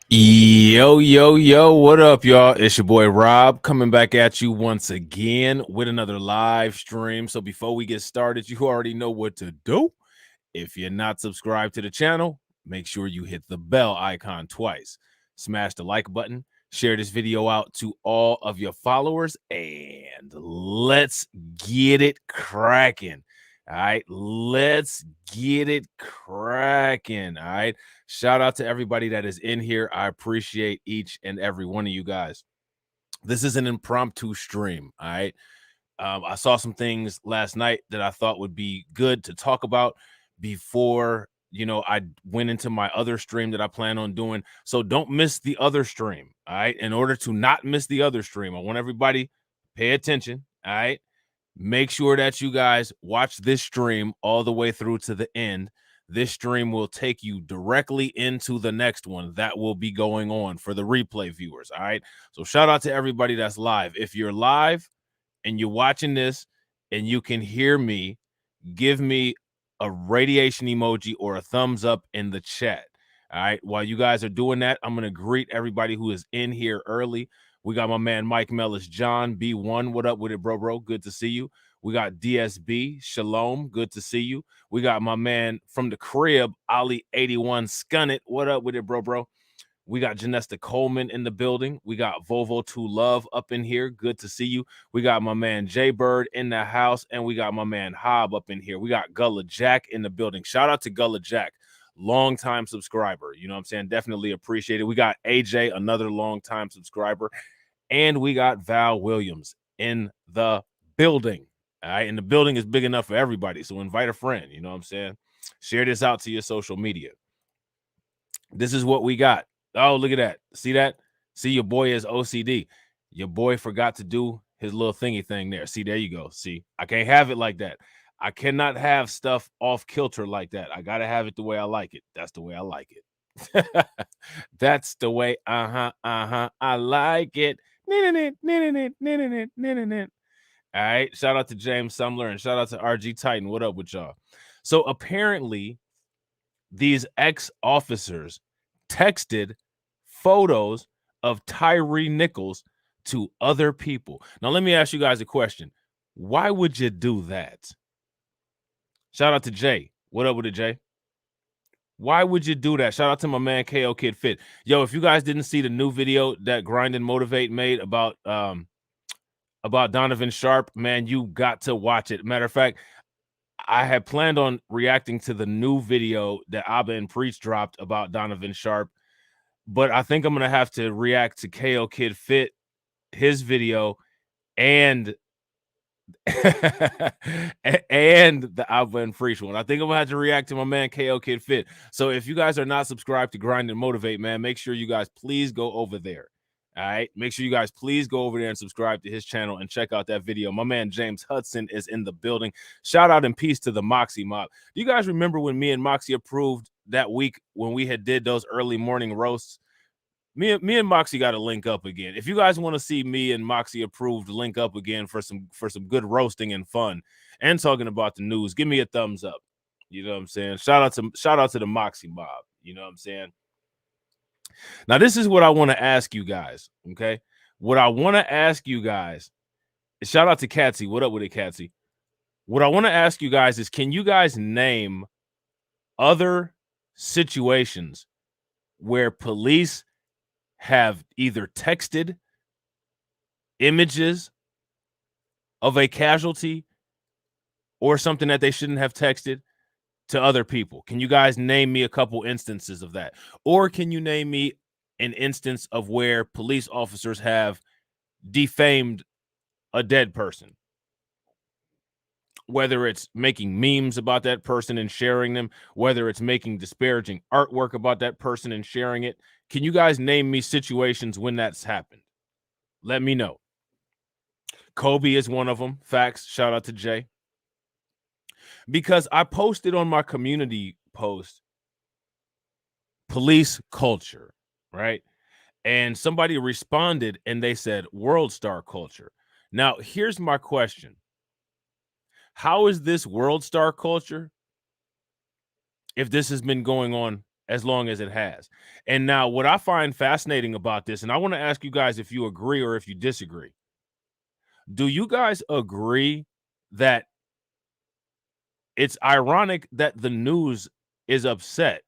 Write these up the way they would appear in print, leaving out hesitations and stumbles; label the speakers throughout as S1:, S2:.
S1: Yo, what up, y'all? It's your boy Rob coming back at you once again with another live stream. So before we get started, you already know what to do. If you're not subscribed to the channel, make sure you hit the bell icon twice. Smash the like button, share this video out to all of your followers, and let's get it cracking. All right, let's get it cracking. All right. Shout out to everybody that is in here. I appreciate each and every one of you guys. This is an impromptu stream. All right. I saw some things last night that I thought would be good to talk about before I went into my other stream that I plan on doing. So don't miss the other stream. All right. In order to not miss the other stream, I want everybody pay attention. All right. Make sure that you guys watch this stream all the way through to the end. This stream will take you directly into the next one that will be going on for the replay viewers. All right. So shout out to everybody that's live. If you're live and you're watching this and you can hear me, give me a radiation emoji or a thumbs up in the chat. All right. While you guys are doing that, I'm going to greet everybody who is in here early. We got my man Mike Mellis, John B1. What up with it, bro? Good to see you. We got DSB, Shalom. Good to see you. We got my man from the crib, Ali81 Scunnit. What up with it, bro? We got Janesta Coleman in the building. We got Volvo 2 Love up in here. Good to see you. We got my man Jay Bird in the house, and we got my man Hobb up in here. We got Gullah Jack in the building. Shout out to Gullah Jack, long-time subscriber. You know what I'm saying? Definitely appreciate it. We got AJ, another long-time subscriber, and we got Val Williams in the building. All right, and the building is big enough for everybody, so invite a friend. You know what I'm saying? Share this out to your social media. This is what we got. Oh, look at that. See that? See, your boy is OCD. Your boy forgot to do his little thingy thing there. See, there you go. See, I can't have it like that. I cannot have stuff off kilter like that. I got to have it the way I like it. That's the way I like it. That's the way. I like it. All right. Shout out to James Sumler and shout out to RG Titan. What up with y'all? So apparently, these ex-officers texted photos of Tyree Nichols to other people. Now, let me ask you guys a question. Why would you do that? Shout out to Jay. What up with it, Jay? Why would you do that? Shout out to my man KO Kid Fit. Yo, if you guys didn't see the new video that Grind and Motivate made about Donovan Sharp, man, you got to watch it. Matter of fact, I had planned on reacting to the new video that Abba and Preach dropped about Donovan Sharp, but I think I'm going to have to react to KO Kid Fit, his video, and and the Abba and Preach one. I think I'm going to have to react to my man KO Kid Fit. So if you guys are not subscribed to Grind and Motivate, man, make sure you guys please go over there. All right. Make sure you guys please go over there and subscribe to his channel and check out that video. My man James Hudson is in the building. Shout out and peace to the Moxie Mob. Do you guys remember when me and Moxie approved that week when we had did those early morning roasts? Me and Moxie got to link up again. If you guys want to see me and Moxie approved link up again for some good roasting and fun and talking about the news, give me a thumbs up. You know what I'm saying? Shout out to the Moxie Mob. You know what I'm saying? Now, this is what I want to ask you guys, okay? What I want to ask you guys, shout out to Catsy. What up with it, Catsy? What I want to ask you guys is, can you guys name other situations where police have either texted images of a casualty or something that they shouldn't have texted to other people? Can you guys name me a couple instances of that? Or can you name me an instance of where police officers have defamed a dead person? Whether it's making memes about that person and sharing them, whether it's making disparaging artwork about that person and sharing it. Can you guys name me situations when that's happened? Let me know. Kobe is one of them. Facts. Shout out to Jay. Because I posted on my community post police culture, right? And somebody responded and they said world star culture. Now, here's my question. How is this world star culture if this has been going on as long as it has. And now what I find fascinating about this, and I want to ask you guys if you agree or if you disagree. Do you guys agree that it's ironic that the news is upset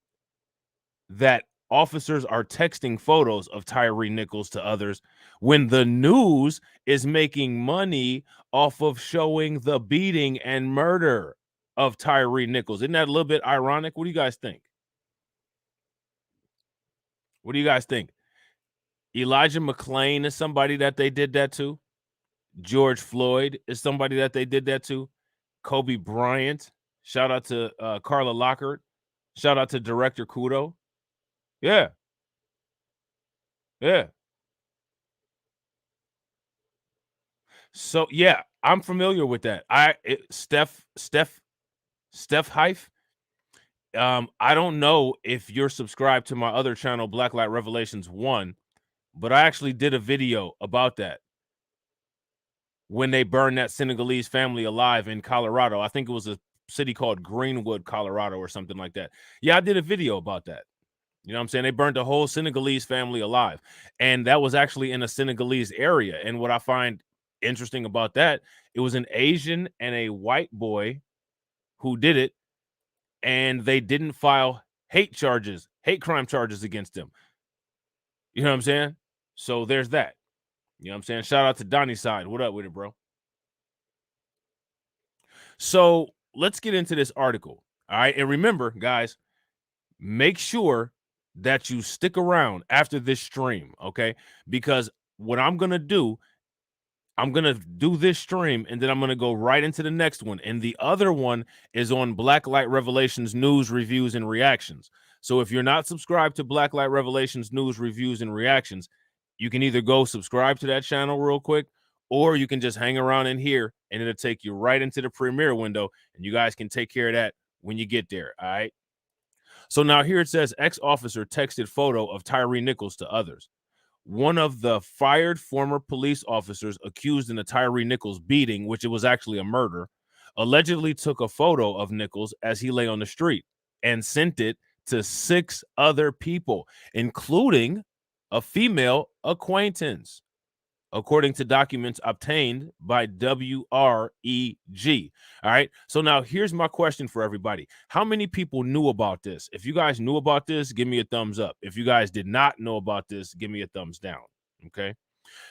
S1: that officers are texting photos of Tyree Nichols to others when the news is making money off of showing the beating and murder of Tyree Nichols? Isn't that a little bit ironic? What do you guys think? What do you guys think? Elijah McClain is somebody that they did that to. George Floyd is somebody that they did that to. Kobe Bryant. Shout out to Carla Lockhart. Shout out to Director Kudo. Yeah. Yeah. So yeah, I'm familiar with that. Steph Hife. I don't know if you're subscribed to my other channel, Blacklight Revelations 1, but I actually did a video about that when they burned that Senegalese family alive in Colorado. I think it was a city called Greenwood, Colorado, or something like that. Yeah, I did a video about that. You know what I'm saying? They burned the whole Senegalese family alive. And that was actually in a Senegalese area. And what I find interesting about that, it was an Asian and a white boy who did it, and they didn't file hate crime charges against them. You know what I'm saying? So there's that. You know what I'm saying? Shout out to Donnie's side. What up with it, bro? So let's get into this article. All right. And remember, guys, make sure that you stick around after this stream, okay? Because what I'm going to do, I'm going to do this stream and then I'm going to go right into the next one. And the other one is on Blacklight Revelations news, reviews, and reactions. So if you're not subscribed to Blacklight Revelations news, reviews, and reactions, you can either go subscribe to that channel real quick, or you can just hang around in here and it'll take you right into the premiere window. And you guys can take care of that when you get there. All right. So now here it says ex-officer texted photo of Tyree Nichols to others. One of the fired former police officers accused in the Tyree Nichols beating, which it was actually a murder, allegedly took a photo of Nichols as he lay on the street and sent it to 6 other people, including a female acquaintance, according to documents obtained by WREG. All right. So now here's my question for everybody. How many people knew about this? If you guys knew about this, give me a thumbs up. If you guys did not know about this, give me a thumbs down. Okay.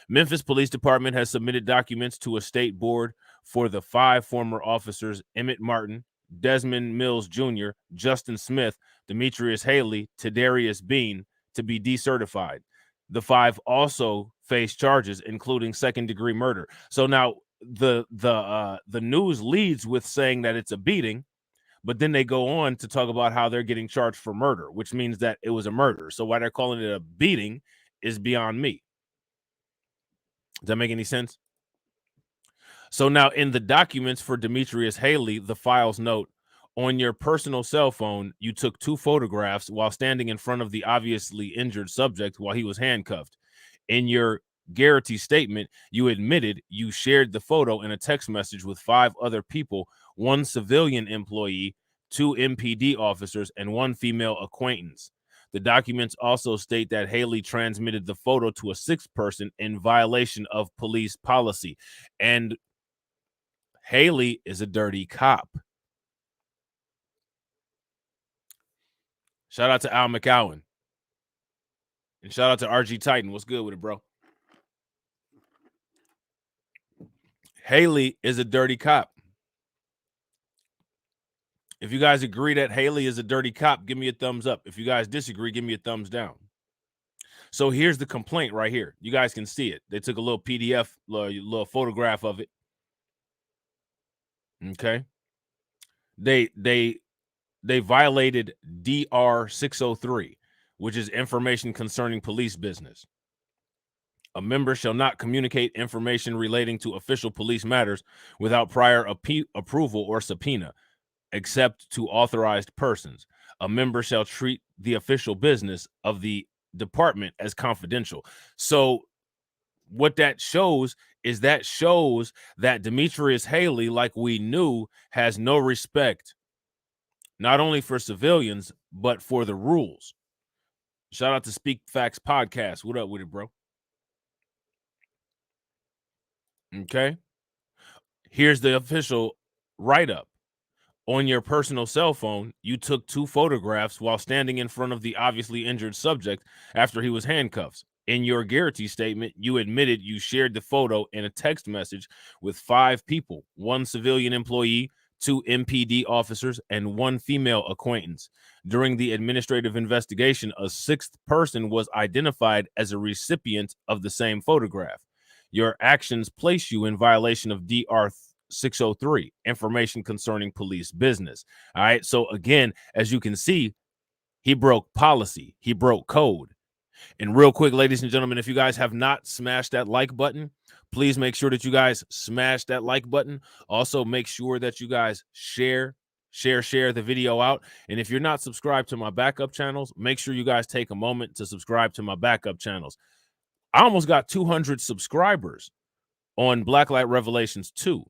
S1: Memphis Police Department has submitted documents to a state board for the 5 former officers, Emmett Martin, Desmond Mills Jr., Justin Smith, Demetrius Haley, Tadarius Bean, to be decertified. The 5 also face charges, including second-degree murder. So now the news leads with saying that it's a beating, but then they go on to talk about how they're getting charged for murder, which means that it was a murder. So why they're calling it a beating is beyond me. Does that make any sense? So now in the documents for Demetrius Haley, the files note, on your personal cell phone, you took 2 photographs while standing in front of the obviously injured subject while he was handcuffed. In your Garrity statement, you admitted you shared the photo in a text message with 5 other people, 1 civilian employee, 2 MPD officers, and 1 female acquaintance. The documents also state that Haley transmitted the photo to a 6th person in violation of police policy. And Haley is a dirty cop. Shout out to Al McCowan. And shout out to RG Titan. What's good with it, bro? Haley is a dirty cop. If you guys agree that Haley is a dirty cop, give me a thumbs up. If you guys disagree, give me a thumbs down. So here's the complaint right here. You guys can see it. They took a little PDF, little photograph of it. Okay. They violated DR 603, which is information concerning police business. A member shall not communicate information relating to official police matters without prior approval or subpoena, except to authorized persons. A member shall treat the official business of the department as confidential. So what that shows is that Demetrius Haley, like we knew, has no respect, not only for civilians, but for the rules. Shout out to Speak Facts Podcast. What up with it, bro? Okay. Here's the official write-up. On your personal cell phone, you took 2 photographs while standing in front of the obviously injured subject after he was handcuffed. In your Garrity statement, you admitted you shared the photo in a text message with 5 people, 1 civilian employee, 2 MPD officers, and 1 female acquaintance. During the administrative investigation, a 6th person was identified as a recipient of the same photograph. Your actions place you in violation of DR 603, information concerning police business. All right. So again, as you can see, he broke policy, he broke code. And real quick, ladies and gentlemen, if you guys have not smashed that like button, please make sure that you guys smash that like button. Also, make sure that you guys share the video out. And if you're not subscribed to my backup channels, make sure you guys take a moment to subscribe to my backup channels. I almost got 200 subscribers on Blacklight Revelations 2.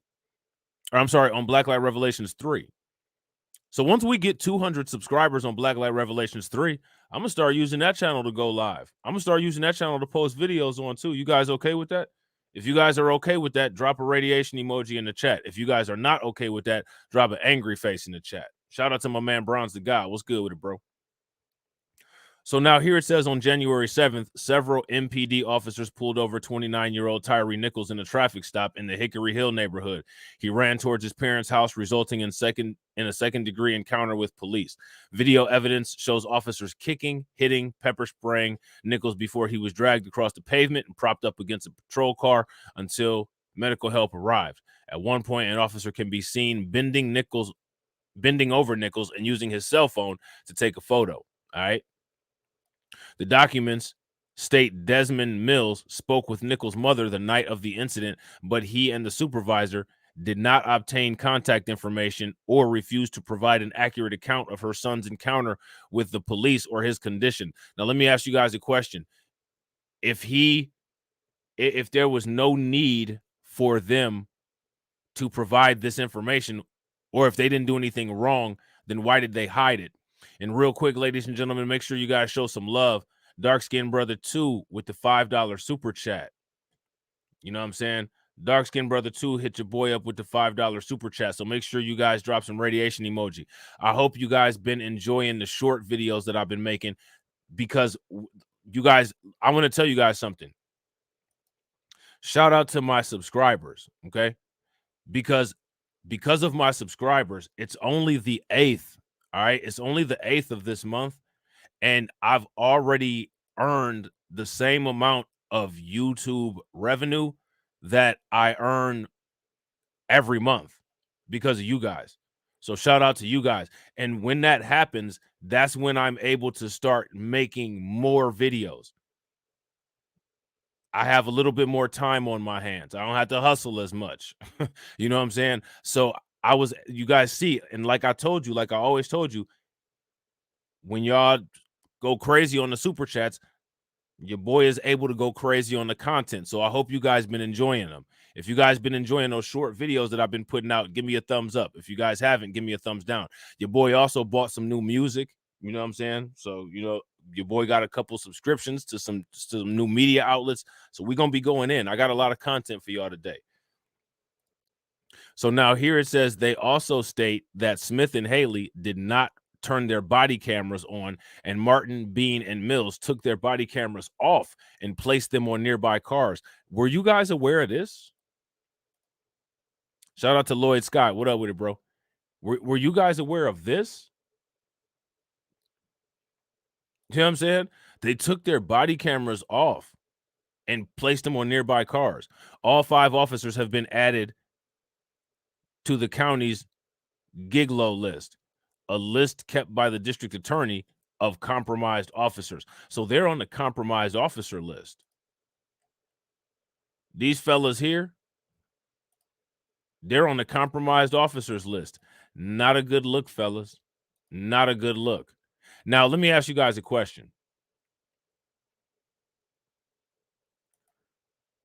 S1: Or I'm sorry, on Blacklight Revelations 3. So once we get 200 subscribers on Blacklight Revelations 3, I'm going to start using that channel to go live. I'm going to start using that channel to post videos on too. You guys okay with that? If you guys are okay with that, drop a radiation emoji in the chat. If you guys are not okay with that, drop an angry face in the chat. Shout out to my man Bronze the God. What's good with it, bro? So now here it says on January 7th, several MPD officers pulled over 29-year-old Tyree Nichols in a traffic stop in the Hickory Hill neighborhood. He ran towards his parents' house, resulting in a second-degree encounter with police. Video evidence shows officers kicking, hitting, pepper spraying Nichols before he was dragged across the pavement and propped up against a patrol car until medical help arrived. At one point, an officer can be seen bending over Nichols and using his cell phone to take a photo. All right. The documents state Desmond Mills spoke with Nichols' mother the night of the incident, but he and the supervisor did not obtain contact information or refused to provide an accurate account of her son's encounter with the police or his condition. Now, let me ask you guys a question. If there was no need for them to provide this information, or if they didn't do anything wrong, then why did they hide it? And real quick, ladies and gentlemen, make sure you guys show some love. Dark Skin Brother 2 with the $5 super chat. You know what I'm saying? Dark Skin Brother 2 hit your boy up with the $5 super chat. So make sure you guys drop some radiation emoji. I hope you guys been enjoying the short videos that I've been making, because you guys, I want to tell you guys something. Shout out to my subscribers, okay? Because of my subscribers, it's only the 8th. All right. It's only the 8th of this month. And I've already earned the same amount of YouTube revenue that I earn every month because of you guys. So shout out to you guys. And when that happens, that's when I'm able to start making more videos. I have a little bit more time on my hands. I don't have to hustle as much. You know what I'm saying? So you guys see, and like I told you, like I always told you, when y'all go crazy on the super chats, your boy is able to go crazy on the content. So I hope you guys been enjoying them. If you guys been enjoying those short videos that I've been putting out, give me a thumbs up. If you guys haven't, give me a thumbs down. Your boy also bought some new music. You know what I'm saying? So, your boy got a couple subscriptions to some new media outlets. So we're going to be going in. I got a lot of content for y'all today. So now here it says they also state that Smith and Haley did not turn their body cameras on, and Martin, Bean, and Mills took their body cameras off and placed them on nearby cars. Were you guys aware of this? Shout out to Lloyd Scott. What up with it, bro? Were you guys aware of this? You know what I'm saying? They took their body cameras off and placed them on nearby cars. All 5 officers have been added to the county's Giglo list, a list kept by the district attorney of compromised officers. So they're on the compromised officer list. These fellas here, they're on the compromised officers list. Not a good look, fellas. Not a good look. Now, let me ask you guys a question.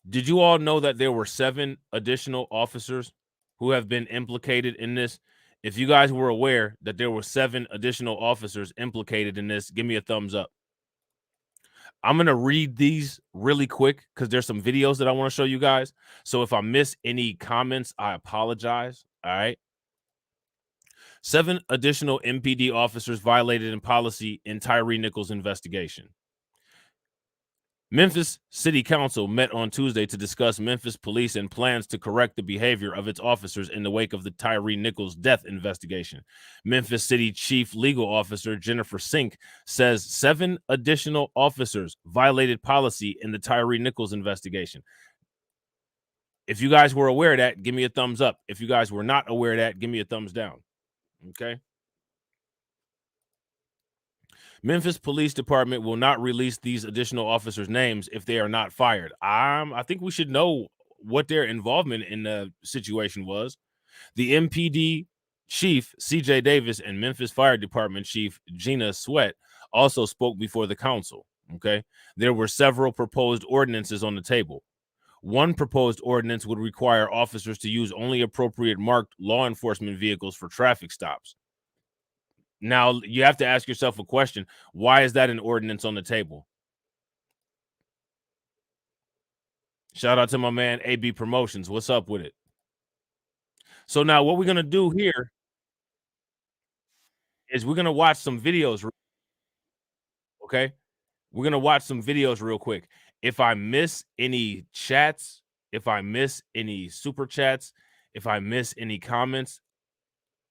S1: Did you all know that there were 7 additional officers who have been implicated in this? If you guys were aware that there were 7 additional officers implicated in this, give me a thumbs up. I'm going to read these really quick because there's some videos that I want to show you guys. So if I miss any comments, I apologize. All right. 7 additional MPD officers violated in policy in Tyree Nichols investigation. Memphis City Council met on Tuesday to discuss Memphis police and plans to correct the behavior of its officers in the wake of the Tyree Nichols death investigation. Memphis City Chief Legal Officer Jennifer Sink says 7 additional officers violated policy in the Tyree Nichols investigation. If you guys were aware of that, give me a thumbs up. If you guys were not aware of that, give me a thumbs down. Okay. Memphis Police Department will not release these additional officers' names if they are not fired. I think we should know what their involvement in the situation was. The MPD chief, CJ Davis, and Memphis Fire Department chief, Gina Sweat, also spoke before the council. Okay. There were several proposed ordinances on the table. One proposed ordinance would require officers to use only appropriate marked law enforcement vehicles for traffic stops. Now, you have to ask yourself a question. Why is that an ordinance on the table? Shout out to my man, AB Promotions. What's up with it? So now what we're going to do here is we're going to watch some videos. Okay. We're going to watch some videos real quick. If I miss any chats, if I miss any super chats, if I miss any comments,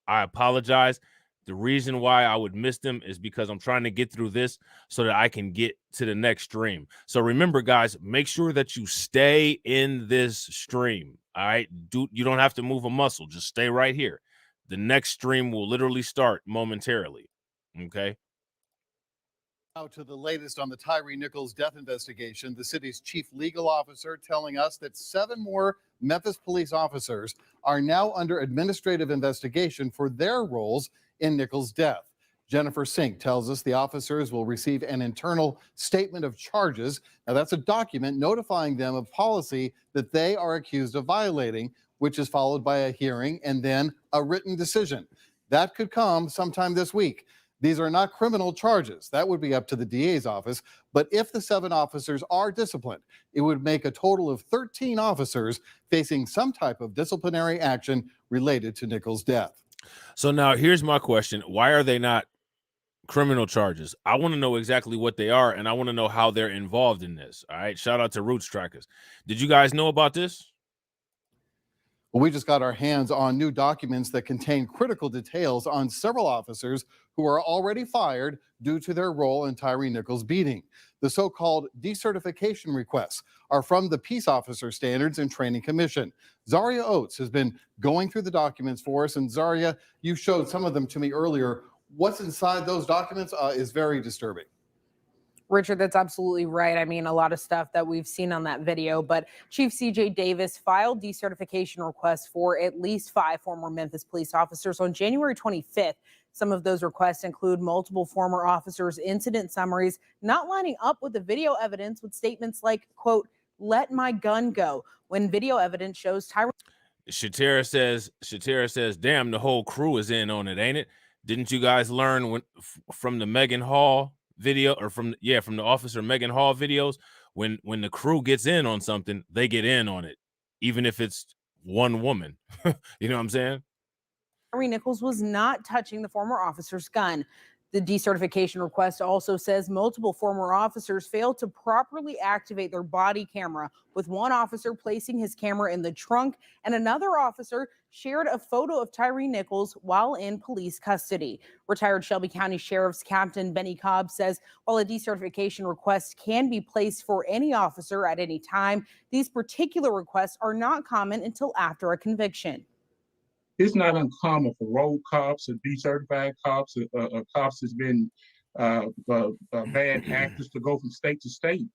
S1: I apologize. The reason why I would miss them is because I'm trying to get through this so that I can get to the next stream. So remember, guys, make sure that you stay in this stream. All right. You don't have to move a muscle. Just stay right here. The next stream will literally start momentarily. Okay.
S2: Now to the latest on the Tyree Nichols death investigation, the city's chief legal officer telling us that 7 more Memphis police officers are now under administrative investigation for their roles in Nichols' death. Jennifer Sink tells us the officers will receive an internal statement of charges. Now, that's a document notifying them of policy that they are accused of violating, which is followed by a hearing and then a written decision. That could come sometime this week. These are not criminal charges. That would be up to the DA's office. But if the 7 officers are disciplined, it would make a total of 13 officers facing some type of disciplinary action related to Nichols' death.
S1: So now here's my question. Why are they not criminal charges? I want to know exactly what they are, and I want to know how they're involved in this. All right. Shout out to Roots Trackers. Did you guys know about this?
S2: Well, we just got our hands on new documents that contain critical details on several officers who are already fired due to their role in Tyree Nichols' beating. The so-called decertification requests are from the Peace Officer Standards and Training Commission. Zaria Oates has been going through the documents for us. And Zaria, you showed some of them to me earlier. What's inside those documents is very disturbing.
S3: Richard, that's absolutely right. I mean, a lot of stuff that we've seen on that video, but Chief CJ Davis filed decertification requests for at least 5 former Memphis police officers on January 25th. Some of those requests include multiple former officers' incident summaries not lining up with the video evidence, with statements like, quote, "let my gun go," when video evidence shows Tyree.
S1: Shatera says, damn, the whole crew is in on it, ain't it? Didn't you guys learn from the Megan Hall video, or from the Officer Megan Hall videos, when the crew gets in on something, they get in on it, even if it's one woman. You know what I'm saying?
S3: Tyree Nichols was not touching the former officer's gun. The decertification request also says multiple former officers failed to properly activate their body camera, with one officer placing his camera in the trunk and another officer shared a photo of Tyree Nichols while in police custody. Retired Shelby County Sheriff's Captain Benny Cobb says while a decertification request can be placed for any officer at any time, these particular requests are not common until after a conviction.
S4: It's not uncommon for road cops or decertified cops or cops that's been bad actors to go from state to state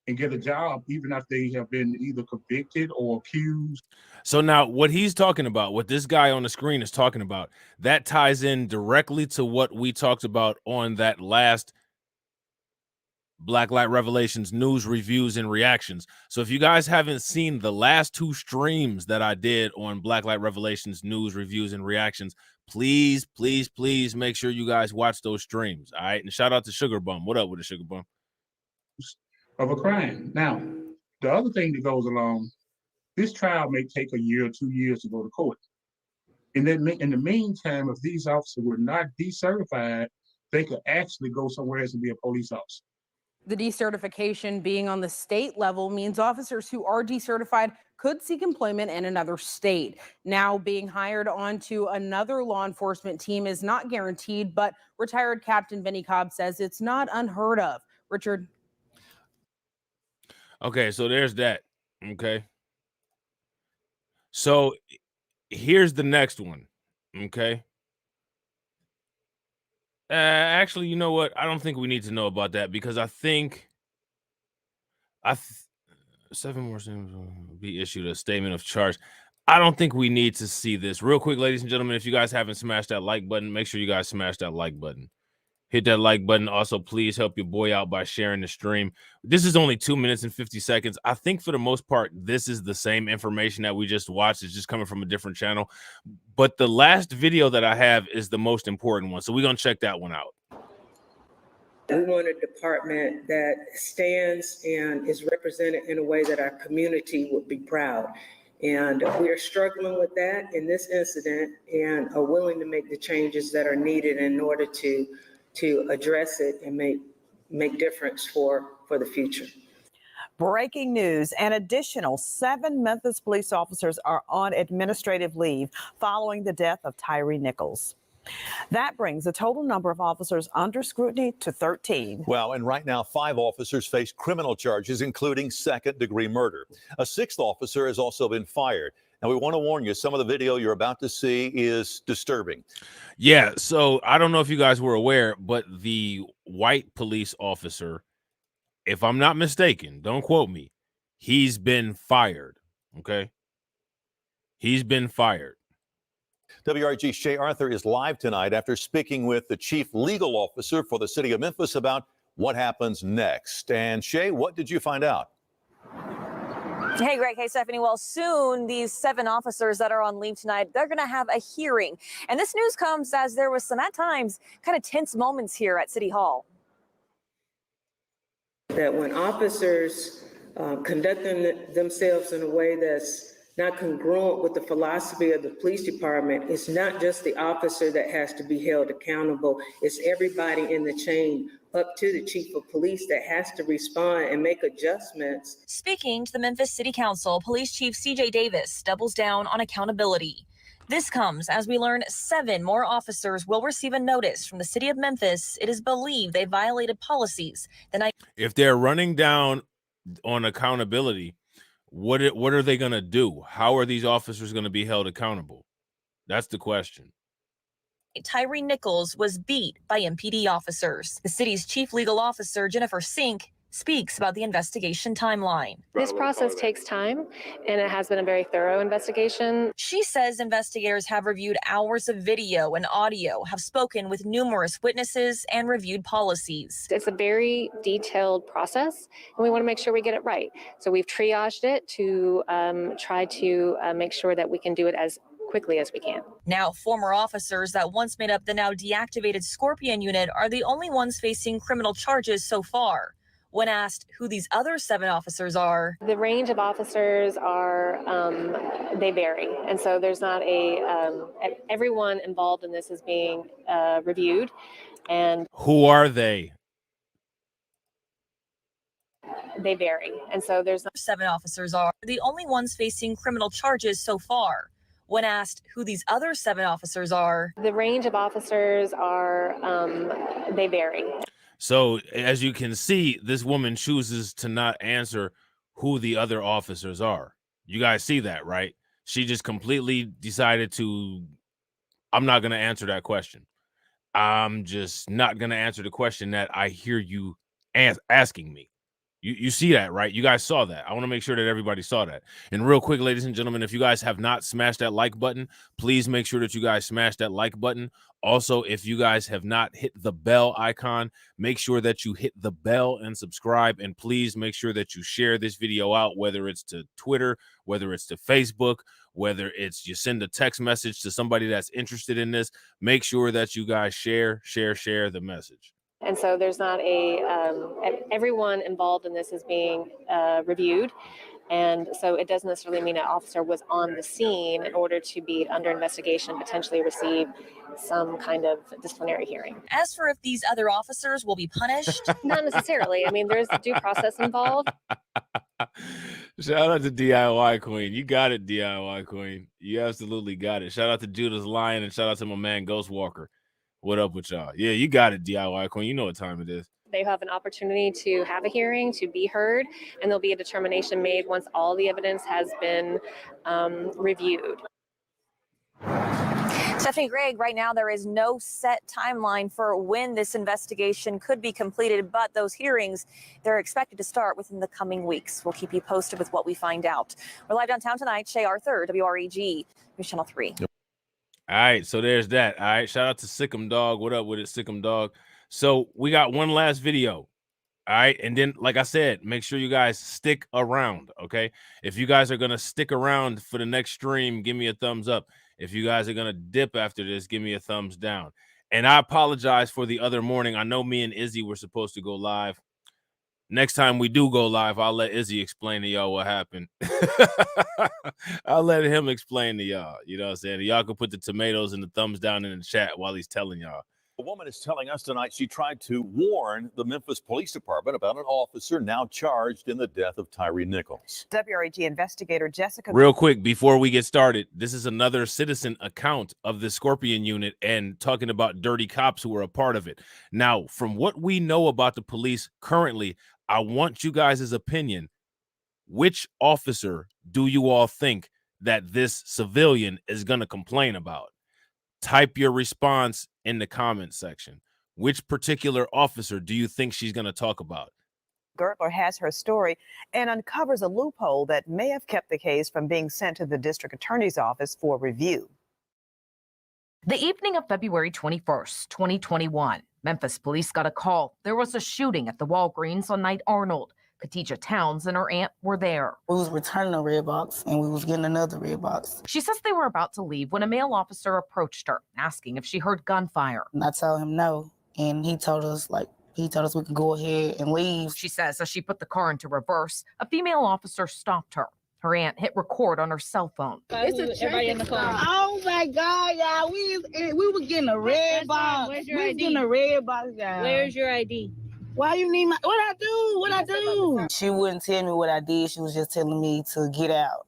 S4: and get a job, even if they have been either convicted or accused.
S1: So now what he's talking about, what this guy on the screen is talking about, that ties in directly to what we talked about on that last Blacklight Revelations news reviews and reactions. So if you guys haven't seen the last 2 streams that I did on Blacklight Revelations news reviews and reactions, please make sure you guys watch those streams. All right. And shout out to Sugar Bum. What up with the Sugar Bum?
S4: Of a crime. Now, the other thing that goes along, this trial may take a year or 2 years to go to court. And then in the meantime, if these officers were not decertified, they could actually go somewhere else and be a police officer.
S3: The decertification being on the state level means officers who are decertified could seek employment in another state. Now being hired onto another law enforcement team is not guaranteed, but retired Captain Benny Cobb says it's not unheard of. Richard.
S1: Okay, so there's that. Okay. So here's the next one. Okay. Actually, you know what? I don't think we need to know about that because I think 7 more will be issued a statement of charge. I don't think we need to see this. Real quick, ladies and gentlemen, if you guys haven't smashed that like button, make sure you guys smash that like button. Hit that like button. Also, please help your boy out by sharing the stream. This is only 2 minutes and 50 seconds. I think for the most part, this is the same information that we just watched. It's just coming from a different channel. But the last video that I have is the most important one. So we're going to check that one out.
S5: We want a department that stands and is represented in a way that our community would be proud. And we are struggling with that in this incident and are willing to make the changes that are needed in order to address it and make difference for the future.
S6: Breaking news, an additional 7 Memphis police officers are on administrative leave following the death of Tyree Nichols. That brings the total number of officers under scrutiny to 13.
S7: Well, and right now, 5 officers face criminal charges, including second-degree murder. A 6th officer has also been fired. Now, we want to warn you, some of the video you're about to see is disturbing.
S1: Yeah, so I don't know if you guys were aware, but the white police officer, if I'm not mistaken, don't quote me, he's been fired, okay? He's been fired.
S7: WRG's Shay Arthur is live tonight after speaking with the chief legal officer for the city of Memphis about what happens next. And Shay, what did you find out?
S8: Hey, Greg. Hey, Stephanie. Well, soon these 7 officers that are on leave tonight, they're going to have a hearing. And this news comes as there was some, at times, kind of tense moments here at City Hall.
S5: That when officers conduct themselves in a way that's not congruent with the philosophy of the police department, it's not just the officer that has to be held accountable. It's everybody in the chain up to the chief of police that has to respond and make adjustments.
S8: Speaking to the Memphis City Council, Police Chief C.J. Davis doubles down on accountability. This comes as we learn 7 more officers will receive a notice from the city of Memphis. It is believed they violated policies.
S1: If they're running down on accountability, what are they going to do? How are these officers going to be held accountable? That's the question.
S8: Tyree Nichols was beat by MPD officers. The city's chief legal officer, Jennifer Sink, speaks about the investigation timeline.
S9: This process takes time, and it has been a very thorough investigation.
S8: She says investigators have reviewed hours of video and audio, have spoken with numerous witnesses, and reviewed policies.
S9: It's a very detailed process, and we want to make sure we get it right. So we've triaged it to try to make sure that we can do it as quickly as we can.
S8: Now, former officers that once made up the now deactivated Scorpion unit are the only ones facing criminal charges so far. When asked who these other 7 officers are,
S9: the range of officers are, they vary. And so there's not everyone involved in this is being reviewed. And
S1: who are they?
S9: They vary. And so there's
S8: 7 officers are the only ones facing criminal charges so far. When asked who these other 7 officers are,
S9: the range of officers are, they vary.
S1: So as you can see, this woman chooses to not answer who the other officers are. You guys see that, right? She just completely decided I'm not going to answer that question. I'm just not going to answer the question that I hear you asking me. You see that, right? You guys saw that. I want to make sure that everybody saw that. And real quick, ladies and gentlemen, if you guys have not smashed that like button, please make sure that you guys smash that like button. Also, if you guys have not hit the bell icon, make sure that you hit the bell and subscribe. And please make sure that you share this video out, whether it's to Twitter, whether it's to Facebook, whether it's you send a text message to somebody that's interested in this. Make sure that you guys share the message.
S9: And so there's not everyone involved in this is being reviewed. And so it doesn't necessarily mean an officer was on the scene in order to be under investigation, potentially receive some kind of disciplinary hearing.
S8: As for if these other officers will be punished,
S9: Not necessarily. I mean, there's due process involved.
S1: Shout out to DIY Queen. You got it, DIY Queen. You absolutely got it. Shout out to Judas Lion and shout out to my man Ghost Walker. What up with y'all? Yeah, you got it, DIY Queen. You know what time it is.
S9: They have an opportunity to have a hearing, to be heard, and there'll be a determination made once all the evidence has been reviewed.
S8: Stephanie Gregg, right now there is no set timeline for when this investigation could be completed, but those hearings, they're expected to start within the coming weeks. We'll keep you posted with what we find out. We're live downtown tonight. Shay Arthur, WREG, News Channel 3.
S1: Yep. All right, so there's that. All right, shout out to Sick'em Dog. What up with it, Sick'em Dog? So we got one last video. All right, and then, like I said, make sure you guys stick around, okay? If you guys are going to stick around for the next stream, give me a thumbs up. If you guys are going to dip after this, give me a thumbs down. And I apologize for the other morning. I know me and Izzy were supposed to go live. Next time we do go live, I'll let Izzy explain to y'all what happened. I'll let him explain to y'all. You know what I'm saying? Y'all can put the tomatoes and the thumbs down in the chat while he's telling y'all.
S7: A woman is telling us tonight she tried to warn the Memphis Police Department about an officer now charged in the death of Tyree Nichols.
S6: WREG investigator Jessica.
S1: Real quick, before we get started, this is another citizen account of the Scorpion unit and talking about dirty cops who are a part of it. Now, from what we know about the police currently, I want you guys' opinion. Which officer do you all think that this civilian is going to complain about? Type your response in the comment section. Which particular officer do you think she's going to talk about?
S6: Gertler has her story and uncovers a loophole that may have kept the case from being sent to the district attorney's office for review.
S10: The evening of February 21st, 2021, Memphis police got a call. There was a shooting at the Walgreens on Knight Arnold. Khadijah Towns and her aunt were there.
S11: We was returning a red box and we was getting another red box.
S10: She says they were about to leave when a male officer approached her, asking if she heard gunfire.
S11: And I told him no, and he told us we could go ahead and leave.
S10: She says as she put the car into reverse, a female officer stopped her. Her aunt hit record on her cell phone.
S12: Everybody in the car. Oh my God, y'all! We were getting a red box.
S13: Where's your
S12: we was
S13: ID?
S12: getting a red box, y'all.
S13: Where's your ID?
S12: Why you need my? What I do? What I do?
S11: She wouldn't tell me what I did. She was just telling me to get out.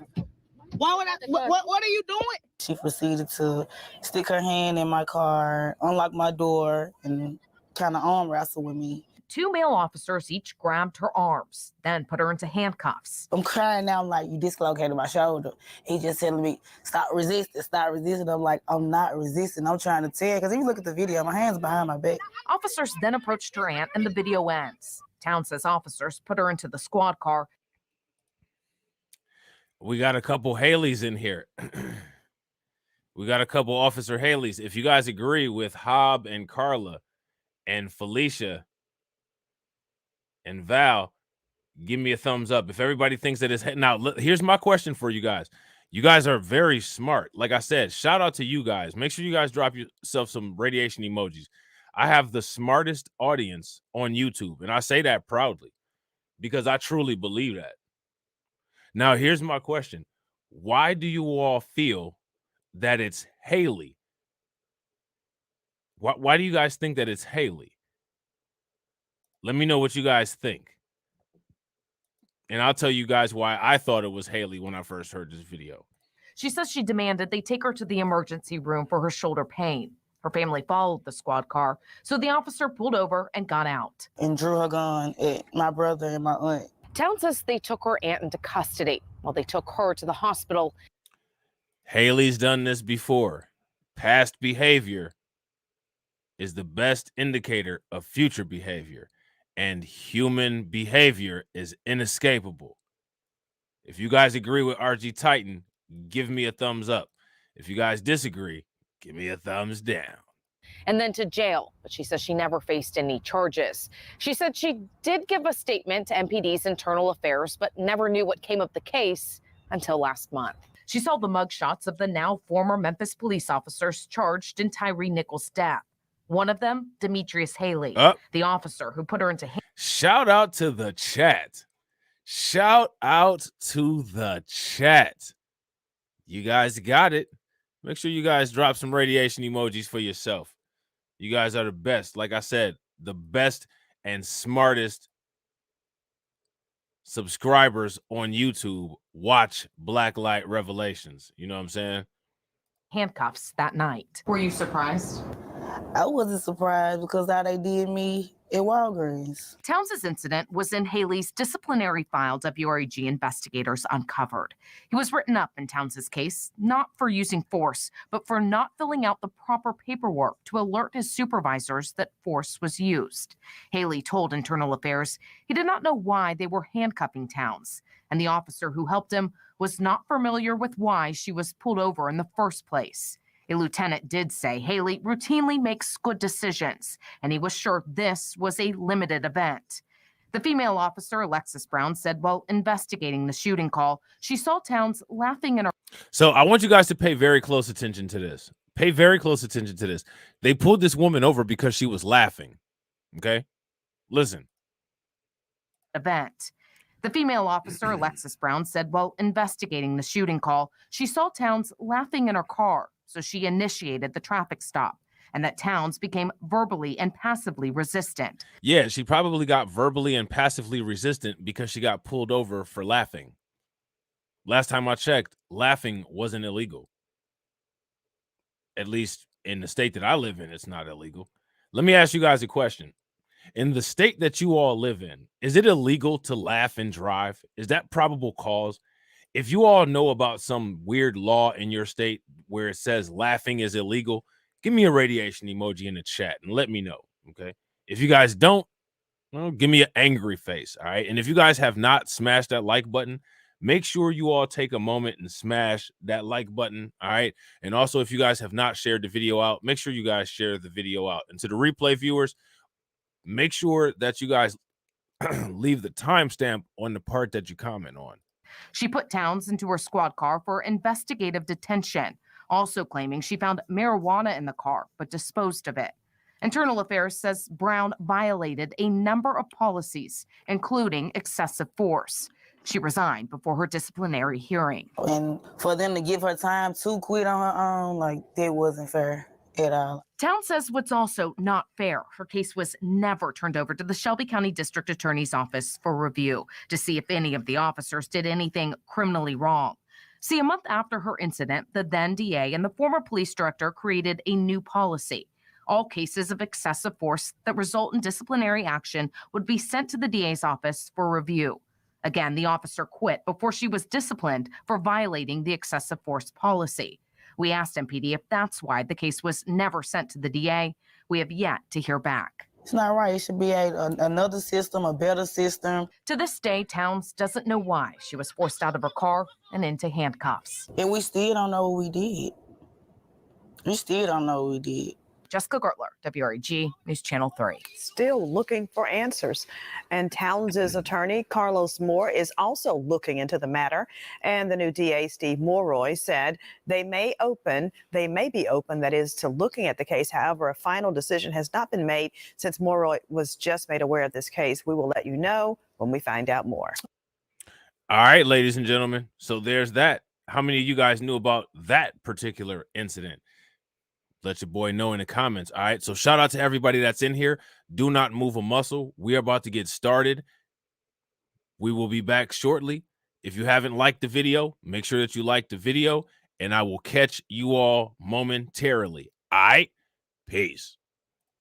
S12: Why would I? What are you doing?
S11: She proceeded to stick her hand in my car, unlock my door, and kind of arm wrestle with me.
S10: Two male officers each grabbed her arms, then put her into handcuffs.
S11: I'm crying now. I'm like, you dislocated my shoulder. He just telling me, stop resisting, stop resisting. I'm like, I'm not resisting. I'm trying to tell. Because if you look at the video, my hand's behind my back.
S10: Officers then approached her aunt and the video ends. Town says officers put her into the squad car.
S1: We got a couple Haleys in here. We got a couple Officer Haleys. If you guys agree with Hobb and Carla and Felicia and Val, give me a thumbs up. If everybody thinks that it's now, here's my question for you guys. You guys are very smart. Like I said, shout out to you guys. Make sure you guys drop yourself some radiation emojis. I have the smartest audience on YouTube, and I say that proudly because I truly believe that. Now, here's my question. Why do you all feel that it's Haley? Why do you guys think that it's Haley? Let me know what you guys think. And I'll tell you guys why I thought it was Haley when I first heard this video.
S10: She says she demanded they take her to the emergency room for her shoulder pain. Her family followed the squad car, so the officer pulled over and got out.
S11: And drew her gun at my brother and my aunt.
S14: Town says they took her aunt into custody while they took her to the hospital.
S1: Haley's done this before. Past behavior is the best indicator of future behavior. and human behavior is inescapable. If you guys agree with RG Titan, give me a thumbs up. If you guys disagree, give me a thumbs down.
S14: And then to jail, but she says she never faced any charges. She said she did give a statement to MPD's internal affairs, but never knew what came of the case until last month.
S10: She saw the mugshots of the now former Memphis police officers charged in Tyree Nichols' death. One of them, Demetrius Haley, the officer who put her into.
S1: Shout out to the chat. Shout out to the chat. You guys got it. Make sure you guys drop some radiation emojis for yourself. You guys are the best. Like I said, the best and smartest subscribers on YouTube watch Blacklight Revelations. You know what I'm saying?
S10: Handcuffs that night. Were you surprised?
S11: I wasn't surprised because how they did me at Walgreens.
S10: Towns' incident was in Haley's disciplinary file WREG investigators uncovered. He was written up in Towns' case, not for using force, but for not filling out the proper paperwork to alert his supervisors that force was used. Haley told Internal Affairs he did not know why they were handcuffing Towns, and the officer who helped him was not familiar with why she was pulled over in the first place. A lieutenant did say Haley routinely makes good decisions, and he was sure this was a limited event. The female officer, Alexis Brown, said while investigating the shooting call, she saw Towns laughing in her.
S1: So I want you guys to pay very close attention to this. Pay very close attention to this. They pulled this woman over because she was laughing. Okay? Listen.
S10: Event. The female officer, Alexis Brown, said while investigating the shooting call, she saw Towns laughing in her car. So she initiated the traffic stop, and that Towns became verbally and passively resistant.
S1: Yeah, she probably got verbally and passively resistant because she got pulled over for laughing. Last time I checked, laughing wasn't illegal. At least in the state that I live in, it's not illegal. Let me ask you guys a question. In the state that you all live in, is it illegal to laugh and drive? Is that probable cause? If you all know about some weird law in your state where it says laughing is illegal, give me a radiation emoji in the chat and let me know, okay? If you guys don't, well, give me an angry face, all right? And if you guys have not smashed that like button, make sure you all take a moment and smash that like button, all right? And also, if you guys have not shared the video out, make sure you guys share the video out. And to the replay viewers, make sure that you guys leave the timestamp on the part that you comment on.
S10: She put Towns into her squad car for investigative detention, also claiming she found marijuana in the car but disposed of it. Internal Affairs says Brown violated a number of policies, including excessive force. She resigned before her disciplinary hearing.
S11: And for them to give her time to quit on her own, like, that wasn't fair at all.
S10: Towns says what's also not fair, her case was never turned over to the Shelby County District Attorney's Office for review to see if any of the officers did anything criminally wrong. See, a month after her incident, the then DA and the former police director created a new policy. All cases of excessive force that result in disciplinary action would be sent to the DA's office for review. Again, the officer quit before she was disciplined for violating the excessive force policy. We asked MPD if that's why the case was never sent to the DA. We have yet to hear back.
S11: It's not right. It should be another system, a better system.
S10: To this day, Towns doesn't know why she was forced out of her car and into handcuffs.
S11: And we still don't know what we did. We still don't know what we did.
S10: Jessica Gertler, WREG News Channel 3.
S6: Still looking for answers. And Towns' attorney, Carlos Moore, is also looking into the matter. And the new DA, Steve Mulroy, said they may be open, that is, to looking at the case. However, a final decision has not been made since Mulroy was just made aware of this case. We will let you know when we find out more.
S1: All right, ladies and gentlemen. So there's that. How many of you guys knew about that particular incident? Let your boy know in the comments. All right. So shout out to everybody that's in here. Do not move a muscle. We are about to get started. We will be back shortly. If you haven't liked the video, make sure that you like the video, and I will catch you all momentarily. All right. Peace.